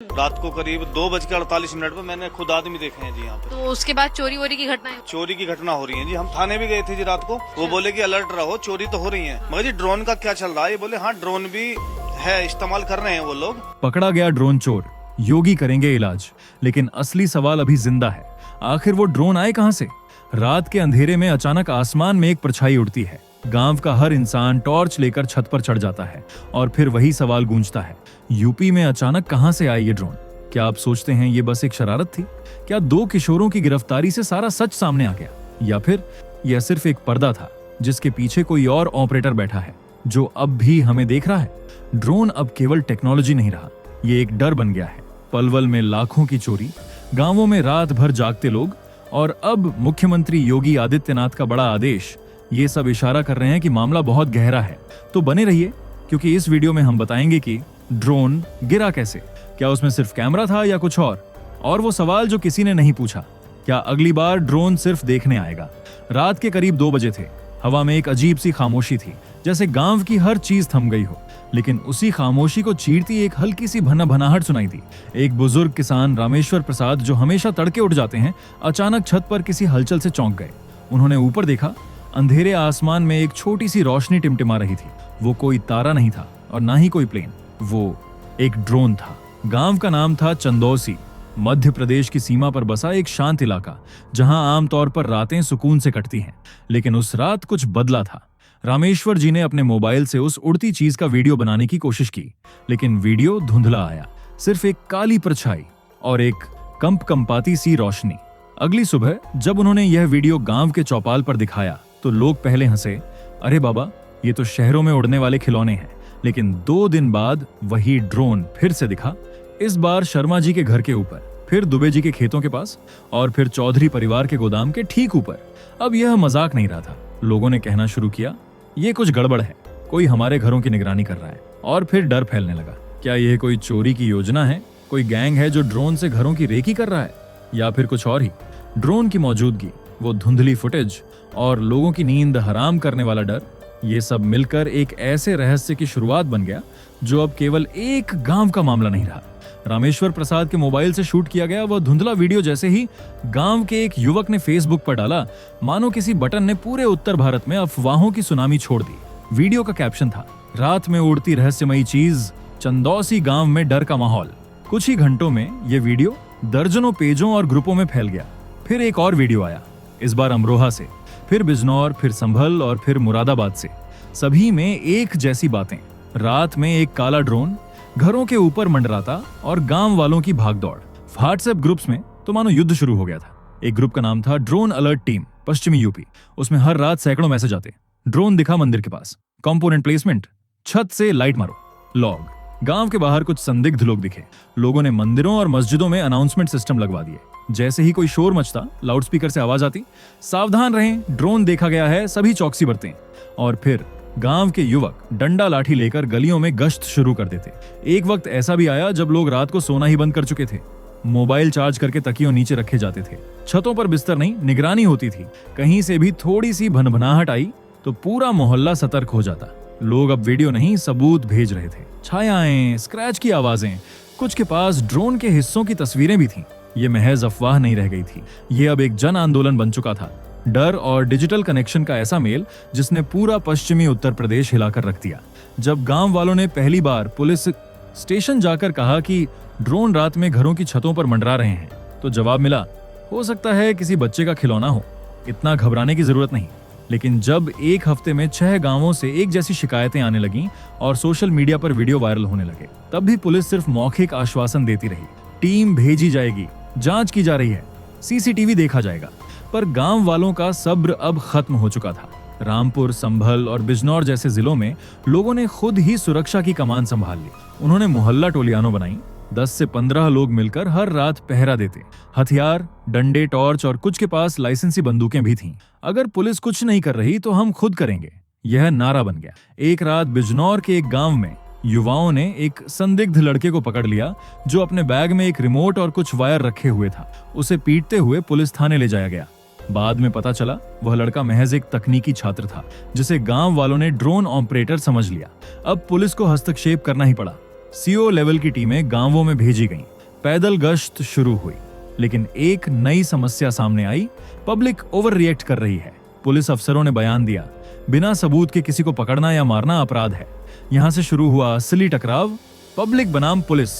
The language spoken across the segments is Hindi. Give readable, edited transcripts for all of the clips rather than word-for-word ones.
रात को करीब 2:48 पर मैंने खुद आदमी देखे हैं जी यहाँ पे। तो उसके बाद चोरी वोरी की घटना चोरी की घटना हो रही है जी। हम थाने भी गए थे जी रात को। वो बोले कि अलर्ट रहो, चोरी तो हो रही है। मगर जी ड्रोन का क्या चल रहा है? ये बोले हाँ ड्रोन भी है, इस्तेमाल कर रहे हैं वो लोग। पकड़ा गया ड्रोन चोर, योगी करेंगे इलाज। लेकिन असली सवाल अभी जिंदा है, आखिर वो ड्रोन आए कहां से? रात के अंधेरे में अचानक आसमान में एक परछाई उड़ती है। गांव का हर इंसान टॉर्च लेकर छत पर चढ़ जाता है और फिर वही सवाल गूंजता है, यूपी में अचानक कहां से आए ये ड्रोन? क्या आप सोचते हैं ये बस एक शरारत थी? क्या 2 किशोरों की गिरफ्तारी से सारा सच सामने आ गया? या फिर यह सिर्फ एक पर्दा था जिसके पीछे कोई और ऑपरेटर बैठा है जो अब भी हमें देख रहा है? ड्रोन अब केवल टेक्नोलॉजी नहीं रहा, ये एक डर बन गया है। पलवल में लाखों की चोरी, गांवों में रात भर जागते लोग, और अब मुख्यमंत्री योगी आदित्यनाथ का बड़ा आदेश, ये सब इशारा कर रहे हैं कि मामला बहुत गहरा है। तो बने रहिए, क्योंकि इस वीडियो में हम बताएंगे कि ड्रोन गिरा कैसे, क्या उसमें सिर्फ कैमरा था या कुछ और वो सवाल जो किसी ने नहीं पूछा, क्या अगली बार ड्रोन सिर्फ देखने आएगा? रात के करीब 2 बजे थे। हवा में एक अजीब सी खामोशी थी, जैसे गांव की हर चीज थम गई हो। लेकिन उसी खामोशी को चीरती एक हल्की सी भनाभनाहट सुनाई दी। एक बुजुर्ग किसान रामेश्वर प्रसाद, जो हमेशा तड़के उठ जाते हैं, अचानक छत पर किसी हलचल से चौंक गए। उन्होंने ऊपर देखा, अंधेरे आसमान में एक छोटी सी रोशनी टिमटिमा रही थी। वो कोई तारा नहीं था और ना ही कोई प्लेन, वो एक ड्रोन था। गांव का नाम था चंदौसी, मध्य प्रदेश की सीमा पर बसा एक शांत इलाका, जहां आमतौर पर रातें सुकून से कटती हैं। लेकिन उस रात कुछ बदला था। रामेश्वर जी ने अपने मोबाइल से उस उड़ती चीज का वीडियो बनाने की कोशिश की, लेकिन वीडियो धुंधला आया, सिर्फ एक काली परछाई और एक कंपकंपाती सी रोशनी। अगली सुबह जब उन्होंने यह वीडियो गांव के चौपाल पर दिखाया तो लोग पहले हंसे, अरे बाबा, ये तो शहरों में उड़ने वाले खिलौने हैं। लेकिन 2 दिन बाद वही ड्रोन फिर से दिखा, इस बार शर्मा जी के घर के ऊपर, फिर दुबे जी के खेतों के पास, और फिर चौधरी परिवार के गोदाम के ठीक ऊपर। अब यह मजाक नहीं रहा था। लोगों ने कहना शुरू किया, ये कुछ गड़बड़ है, कोई हमारे घरों की निगरानी कर रहा है। और फिर डर फैलने लगा, क्या यह कोई चोरी की योजना है? कोई गैंग है जो ड्रोन से घरों की रेकी कर रहा है, या फिर कुछ और ही? ड्रोन की मौजूदगी, वो धुंधली फुटेज और लोगों की नींद हराम करने वाला डर, ये सब मिलकर एक ऐसे रहस्य की शुरुआत बन गया जो अब केवल एक गांव का मामला नहीं रहा। रामेश्वर प्रसाद के मोबाइल से शूट किया गया वह धुंधला वीडियो जैसे ही गांव के एक युवक ने फेसबुक पर डाला, मानो किसी बटन ने पूरे उत्तर भारत में अफवाहों की सुनामी छोड़ दी। वीडियो का कैप्शन था, रात में उड़ती रहस्यमयी चीज, चंदौसी गांव में डर का माहौल। कुछ ही घंटों में यह वीडियो दर्जनों पेजों और ग्रुपों में फैल गया। फिर एक और वीडियो आया, इस बार अमरोहा से, फिर बिजनौर, फिर संभल और फिर मुरादाबाद से। सभी में एक जैसी बातें, रात में एक काला ड्रोन घरों के ऊपर मंडराता और गांव वालों की भागदौड़। व्हाट्सएप ग्रुप्स में तो मानो युद्ध शुरू हो गया था। एक ग्रुप का नाम था ड्रोन अलर्ट टीम पश्चिमी यूपी। उसमें हर रात सैकड़ों मैसेज आते, ड्रोन दिखा मंदिर के पास, कंपोनेंट प्लेसमेंट, छत से लाइट मारो। लॉग, गांव के बाहर कुछ संदिग्ध लोग दिखे। लोगों ने मंदिरों और मस्जिदों में अनाउंसमेंट सिस्टम लगवा दिए। जैसे ही कोई शोर मचता, लाउडस्पीकर से आवाज आती, सावधान रहें, ड्रोन देखा गया है, सभी चौकसी बरतें। और फिर गांव के युवक डंडा लाठी लेकर गलियों में गश्त शुरू कर देते। एक वक्त ऐसा भी आया जब लोग रात को सोना ही बंद कर चुके थे। मोबाइल चार्ज करके तकियों नीचे रखे जाते थे। छतों पर बिस्तर नहीं, निगरानी होती थी। कहीं से भी थोड़ी सी भनभनाहट आई तो पूरा मोहल्ला सतर्क हो जाता। लोग अब वीडियो नहीं, सबूत भेज रहे थे, छायाएं, स्क्रैच की आवाजें, कुछ के पास ड्रोन के हिस्सों की तस्वीरें भी थीं। ये महज अफवाह नहीं रह गई थी, ये अब एक जन आंदोलन बन चुका था। डर और डिजिटल कनेक्शन का ऐसा मेल जिसने पूरा पश्चिमी उत्तर प्रदेश हिलाकर रख दिया। जब गांव वालों ने पहली बार पुलिस स्टेशन जाकर कहा कि ड्रोन रात में घरों की छतों पर मंडरा रहे हैं, तो जवाब मिला, हो सकता है किसी बच्चे का खिलौना हो, इतना घबराने की जरूरत नहीं। लेकिन जब एक हफ्ते में 6 गांवों से एक जैसी शिकायतें आने लगीं और सोशल मीडिया पर वीडियो वायरल होने लगे, तब भी पुलिस सिर्फ मौखिक आश्वासन देती रही। टीम भेजी जाएगी, जांच की जा रही है, सीसीटीवी देखा जाएगा। पर गांव वालों का सब्र अब खत्म हो चुका था। रामपुर, संभल और बिजनौर जैसे जिलों में लोगों ने खुद ही सुरक्षा की कमान संभाल ली। उन्होंने मोहल्ला टोलियानो बनाई। 10 से 15 लोग मिलकर हर रात पहरा देते। हथियार, डंडे, टॉर्च और कुछ के पास लाइसेंसी बंदूकें भी थीं। अगर पुलिस कुछ नहीं कर रही तो हम खुद करेंगे, यह नारा बन गया। एक रात बिजनौर के एक गांव में युवाओं ने एक संदिग्ध लड़के को पकड़ लिया जो अपने बैग में एक रिमोट और कुछ वायर रखे हुए था। उसे पीटते हुए पुलिस थाने ले जाया गया। बाद में पता चला वह लड़का महज एक तकनीकी छात्र था जिसे गांव वालों ने ड्रोन ऑपरेटर समझ लिया। अब पुलिस को हस्तक्षेप करना ही पड़ा। सीओ लेवल की टीमें गांवों में भेजी गईं, पैदल गश्त शुरू हुई, लेकिन एक नई समस्या सामने आई। पब्लिक ओवर रिएक्ट कर रही है। पुलिस अफसरों ने बयान दिया, बिना सबूत के किसी को पकड़ना या मारना अपराध है। यहां से शुरू हुआ असली टकराव। पब्लिक बनाम पुलिस।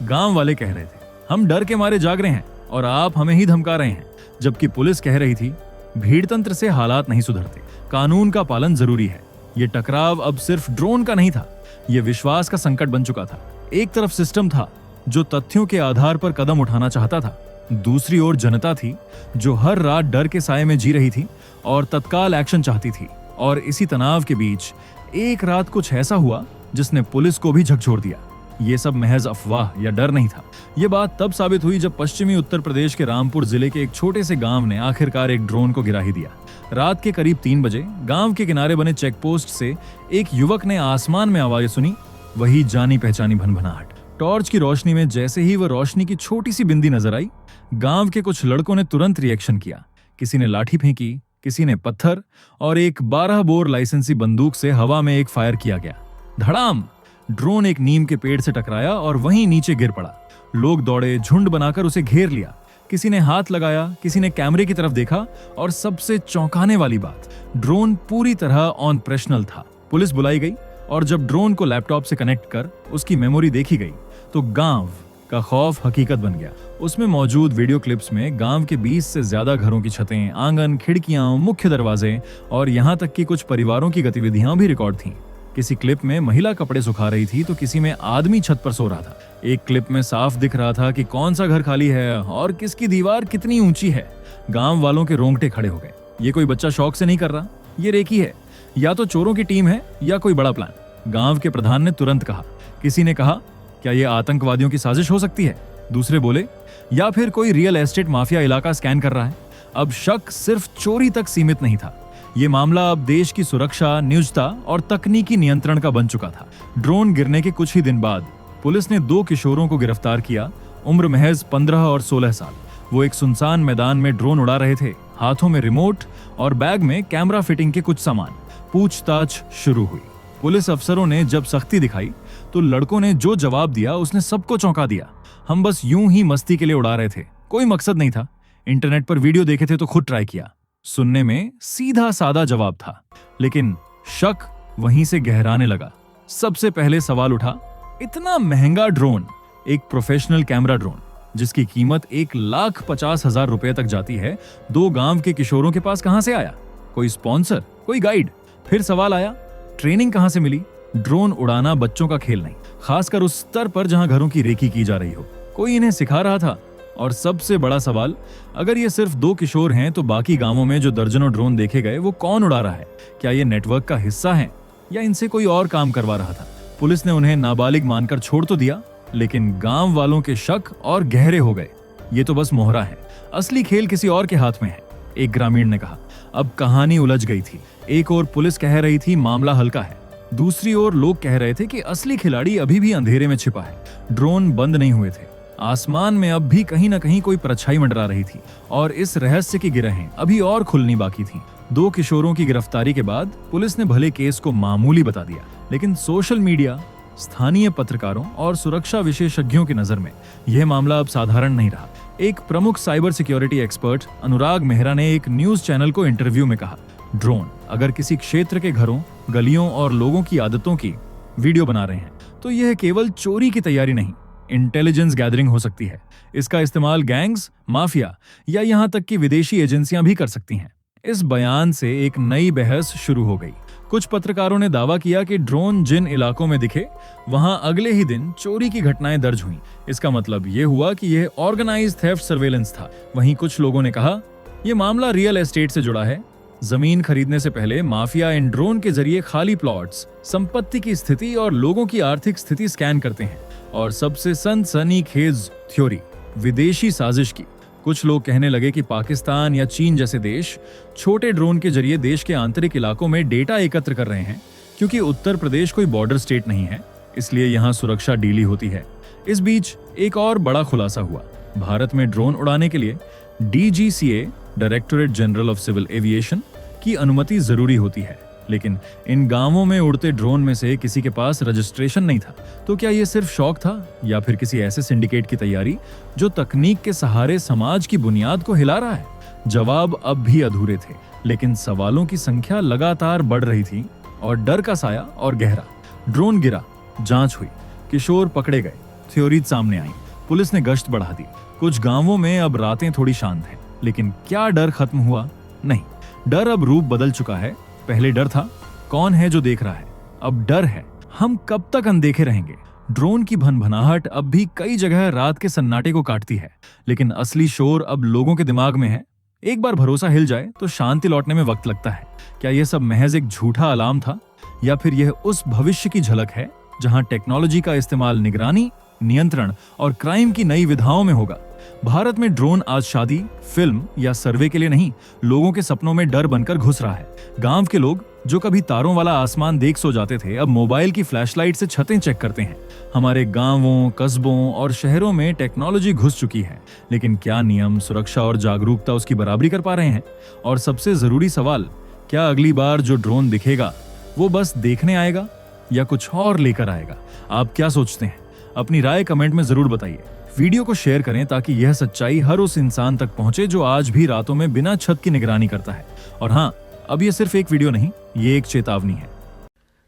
गांव वाले कह रहे थे, हम डर के मारे जाग रहे हैं और आप हमें ही धमका रहे हैं, जबकि पुलिस कह रही थी, भीड़ तंत्र से हालात नहीं सुधरते, कानून का पालन जरूरी है। ये टकराव अब सिर्फ ड्रोन का नहीं था, यह विश्वास का संकट बन चुका था। एक तरफ सिस्टम था जो तथ्यों के आधार पर कदम उठाना चाहता था, दूसरी ओर जनता थी जो हर रात डर के साए में जी रही थी और तत्काल एक्शन चाहती थी। और इसी तनाव के बीच एक रात कुछ ऐसा हुआ जिसने पुलिस को भी झकझोर दिया। ये सब महज अफवाह या डर नहीं था। ये बात तब साबित हुई जब पश्चिमी उत्तर प्रदेश के रामपुर जिले के एक छोटे से गांव ने आखिरकार एक ड्रोन को गिरा ही दिया। रात के करीब 3 बजे गांव के किनारे बने चेकपोस्ट से एक युवक ने आसमान में आवाजें सुनी, वही जानी पहचानी भनभनाहट। टॉर्च की रोशनी में जैसे ही वह रोशनी की छोटी सी बिंदी नजर आई, गांव के कुछ लड़कों ने तुरंत रिएक्शन किया। किसी ने लाठी फेंकी, किसी ने पत्थर, और एक 12 बोर लाइसेंसी बंदूक से हवा में एक फायर किया गया। धड़ाम! ड्रोन एक नीम के पेड़ से टकराया और वहीं नीचे गिर पड़ा। लोग दौड़े, झुंड बनाकर उसे घेर लिया। किसी ने हाथ लगाया, किसी ने कैमरे की तरफ देखा, और सबसे चौंकाने वाली बात, ड्रोन पूरी तरह ऑपरेशनल था। पुलिस बुलाई गई और जब ड्रोन को लैपटॉप से कनेक्ट कर उसकी मेमोरी देखी गई तो गांव का खौफ हकीकत बन गया। उसमें मौजूद वीडियो क्लिप्स में गांव के 20 से ज्यादा घरों की छतें, आंगन, खिड़कियां, मुख्य दरवाजे और यहां तक कि कुछ परिवारों की गतिविधियां भी रिकॉर्ड थीं। किसी क्लिप में महिला कपड़े सुखा रही थी तो किसी में आदमी छत पर सो रहा था। एक क्लिप में साफ दिख रहा था कि कौन सा घर खाली है और किसकी दीवार कितनी ऊंची है। गांव वालों के रोंगटे खड़े हो गए। ये कोई बच्चा शौक से नहीं कर रहा, ये रेकी है, या तो चोरों की टीम है या कोई बड़ा प्लान। गांव के प्रधान ने तुरंत कहा। किसी ने कहा, क्या ये आतंकवादियों की साजिश हो सकती है? दूसरे बोले, या फिर कोई रियल एस्टेट माफिया इलाका स्कैन कर रहा है। अब शक सिर्फ चोरी तक सीमित नहीं था, ये मामला अब देश की सुरक्षा, निजता और तकनीकी नियंत्रण का बन चुका था। ड्रोन गिरने के कुछ ही दिन बाद पुलिस ने 2 किशोरों को गिरफ्तार किया, उम्र महज 15 और 16 साल। वो एक सुनसान मैदान में ड्रोन उड़ा रहे थे, हाथों में रिमोट और बैग में कैमरा फिटिंग के कुछ सामान। पूछताछ शुरू हुई। पुलिस अफसरों ने जब सख्ती दिखाई तो लड़कों ने जो जवाब दिया उसने सबको चौंका दिया। हम बस यूं ही मस्ती के लिए उड़ा रहे थे, कोई मकसद नहीं था। इंटरनेट पर वीडियो देखे थे तो खुद ट्राई किया। सुनने में सीधा सादा जवाब था, लेकिन शक वहीं से गहराने लगा। सबसे पहले सवाल उठा, इतना महंगा ड्रोन, एक प्रोफेशनल कैमरा ड्रोन जिसकी कीमत 1,50,000 रुपए तक जाती है, 2 गांव के किशोरों के पास कहां से आया? कोई स्पॉन्सर, कोई गाइड? फिर सवाल आया, ट्रेनिंग कहां से मिली? ड्रोन उड़ाना बच्चों का खेल नहीं, खासकर उस स्तर पर जहां घरों की रेकी की जा रही हो। कोई इन्हें सिखा रहा था? और सबसे बड़ा सवाल, अगर ये सिर्फ 2 किशोर हैं तो बाकी गांवों में जो दर्जनों ड्रोन देखे गए वो कौन उड़ा रहा है? क्या ये नेटवर्क का हिस्सा है या इनसे कोई और काम करवा रहा था? पुलिस ने उन्हें नाबालिग मानकर छोड़ तो दिया, लेकिन गांव वालों के शक और गहरे हो गए। ये तो बस मोहरा है, असली खेल किसी और के हाथ में है, एक ग्रामीण ने कहा। अब कहानी उलझ गई थी। एक ओर पुलिस कह रही थी मामला हल्का है, दूसरी ओर लोग कह रहे थे कि असली खिलाड़ी अभी भी अंधेरे में छिपा है। ड्रोन बंद नहीं हुए थे, आसमान में अब भी कहीं ना कहीं कोई परछाई मंडरा रही थी, और इस रहस्य की गिरहें अभी और खुलनी बाकी थी। 2 किशोरों की गिरफ्तारी के बाद पुलिस ने भले केस को मामूली बता दिया, लेकिन सोशल मीडिया, स्थानीय पत्रकारों और सुरक्षा विशेषज्ञों की नजर में यह मामला अब साधारण नहीं रहा। एक प्रमुख साइबर सिक्योरिटी एक्सपर्ट अनुराग मेहरा ने एक न्यूज चैनल को इंटरव्यू में कहा, ड्रोन अगर किसी क्षेत्र के घरों, गलियों और लोगों की आदतों की वीडियो बना रहे हैं तो यह केवल चोरी की तैयारी नहीं, इंटेलिजेंस गैदरिंग हो सकती है। इसका इस्तेमाल गैंग्स, माफिया या यहां तक कि विदेशी एजेंसियां भी कर सकती हैं। इस बयान से एक नई बहस शुरू हो गई। कुछ पत्रकारों ने दावा किया कि ड्रोन जिन इलाकों में दिखे वहां अगले ही दिन चोरी की घटनाएं दर्ज हुईं। इसका मतलब यह हुआ कि यह ऑर्गेनाइज्ड थेफ्ट सर्वेलेंस था। वहीं कुछ लोगों ने कहा यह मामला रियल एस्टेट से जुड़ा है। जमीन खरीदने से पहले माफिया इन ड्रोन के जरिए खाली प्लॉट्स, संपत्ति की स्थिति और लोगों की आर्थिक स्थिति स्कैन करते हैं। और सबसे सनसनीखेज थ्योरी, विदेशी साजिश की। कुछ लोग कहने लगे कि पाकिस्तान या चीन जैसे देश छोटे ड्रोन के जरिए देश के आंतरिक इलाकों में डेटा एकत्र कर रहे हैं, क्योंकि उत्तर प्रदेश कोई बॉर्डर स्टेट नहीं है, इसलिए यहाँ सुरक्षा ढीली होती है। इस बीच एक और बड़ा खुलासा हुआ। भारत में ड्रोन उड़ाने के लिए DGCA, directorate general of civil aviation की अनुमति जरूरी होती है। लेकिन इन गांवों में उड़ते ड्रोन में से किसी के पास रजिस्ट्रेशन नहीं था। तो क्या ये सिर्फ शौक था या फिर किसी ऐसे सिंडिकेट की तैयारी जो तकनीक के सहारे समाज की बुनियाद को हिला रहा है? जवाब अब भी अधूरे थे, लेकिन सवालों की संख्या लगातार बढ़ रही थी और डर का साया और गहरा। ड्रोन गिरा, जांच हुई, किशोर पकड़े गए, थ्योरीज सामने आई, पुलिस ने गश्त बढ़ा दी। कुछ गांवों में अब रातें थोड़ी शांत हैं, लेकिन क्या डर खत्म हुआ? नहीं, डर अब रूप बदल चुका है। पहले डर था कौन है जो देख रहा है, अब डर है हम कब तक अनदेखे रहेंगे। ड्रोन की भनभनाहट अब भी कई जगह रात के सन्नाटे को काटती है, लेकिन असली शोर अब लोगों के दिमाग में है। एक बार भरोसा हिल जाए तो शांति लौटने में वक्त लगता है। क्या यह सब महज एक झूठा अलार्म था या फिर यह उस भविष्य की झलक है जहां टेक्नोलॉजी का इस्तेमाल निगरानी, नियंत्रण और क्राइम की नई विधाओं में होगा? भारत में ड्रोन आज शादी, फिल्म या सर्वे के लिए नहीं, लोगों के सपनों में डर बनकर घुस रहा है। गांव के लोग जो कभी तारों वाला आसमान देख सो जाते थे, अब मोबाइल की फ्लैशलाइट से छतें चेक करते हैं। हमारे गांवों, कस्बों और शहरों में टेक्नोलॉजी घुस चुकी है, लेकिन क्या नियम, सुरक्षा और जागरूकता उसकी बराबरी कर पा रहे हैं? और सबसे जरूरी सवाल, क्या अगली बार जो ड्रोन दिखेगा वो बस देखने आएगा या कुछ और लेकर आएगा? आप क्या सोचते हैं? अपनी राय कमेंट में जरूर बताइए। वीडियो को शेयर करें ताकि यह सच्चाई हर उस इंसान तक पहुंचे जो आज भी रातों में बिना छत की निगरानी करता है। और हाँ, अब ये सिर्फ एक वीडियो नहीं, ये एक चेतावनी है।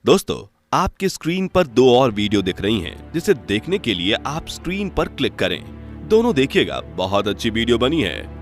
दोस्तों, आपकी स्क्रीन पर 2 और वीडियो दिख रही हैं, जिसे देखने के लिए आप स्क्रीन पर क्लिक करें। दोनों देखिएगा, बहुत अच्छी वीडियो बनी है।